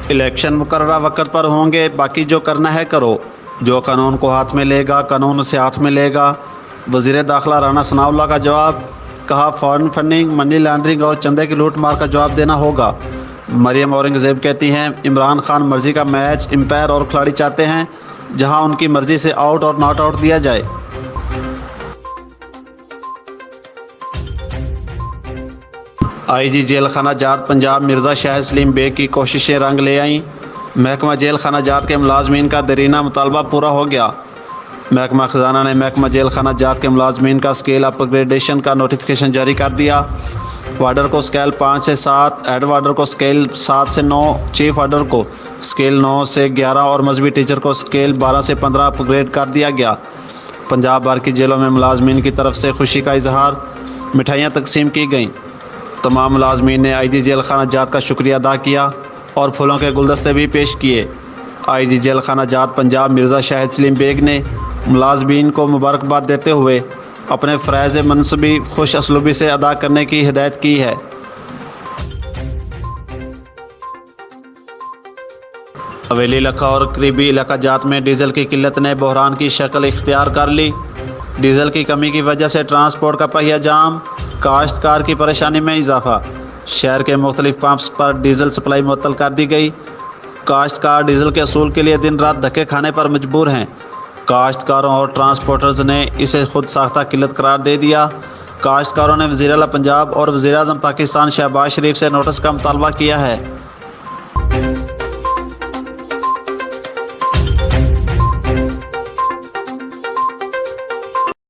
Election مقررہ وقت پر ہوں گے، باقی جو کرنا ہے کرو، جو قانون کو ہاتھ میں لے گا قانون اسے ہاتھ میں لے گا۔ وزیر داخلہ رانا ثناء اللہ کا جواب، کہا فارن فنڈنگ، منی لانڈرنگ اور چندے کی لوٹ مار کا جواب دینا ہوگا۔ مریم اورنگزیب کہتی ہیں عمران خان مرضی کا میچ، امپائر اور کھلاڑی چاہتے ہیں جہاں ان کی مرضی سے آؤٹ اور ناٹ آؤٹ دیا جائے۔ آئی جی جیل خانہ جات پنجاب مرزا شاہد سلیم بیگ کی کوششیں رنگ لے آئیں۔ محکمہ جیل خانہ جات کے ملازمین کا دیرینہ مطالبہ پورا ہو گیا۔ محکمہ خزانہ نے محکمہ جیل خانہ جات کے ملازمین کا اسکیل اپ گریڈیشن کا نوٹیفیکیشن جاری کر دیا۔ وارڈر کو اسکیل 5 سے 7، ہیڈ وارڈر کو اسکیل 7 سے 9، چیف وارڈر کو اسکیل 9 سے 11 اور مذہبی ٹیچر کو اسکیل 12 سے 15 اپ گریڈ کر دیا گیا۔ پنجاب بھر کی جیلوں میں ملازمین کی طرف سے خوشی کا اظہار، مٹھائیاں تقسیم کی گئیں۔ تمام ملازمین نے آئی جی جیل خانہ جات کا شکریہ ادا کیا اور پھولوں کے گلدستے بھی پیش کیے۔ آئی جی جیل خانہ جات پنجاب مرزا شاہد سلیم بیگ نے ملازمین کو مبارکباد دیتے ہوئے اپنے فرائض منصبی خوش اسلوبی سے ادا کرنے کی ہدایت کی ہے۔ حویلی لکھا اور قریبی علاقہ جات میں ڈیزل کی قلت نے بحران کی شکل اختیار کر لی۔ ڈیزل کی کمی کی وجہ سے ٹرانسپورٹ کا پہیہ جام، کاشتکار کی پریشانی میں اضافہ۔ شہر کے مختلف پمپس پر ڈیزل سپلائی معطل کر دی گئی۔ کاشتکار ڈیزل کے حصول کے لیے دن رات دھکے کھانے پر مجبور ہیں۔ کاشتکاروں اور ٹرانسپورٹرز نے اسے خود ساختہ قلت قرار دے دیا۔ کاشتکاروں نے وزیر اعلیٰ پنجاب اور وزیر اعظم پاکستان شہباز شریف سے نوٹس کا مطالبہ کیا ہے۔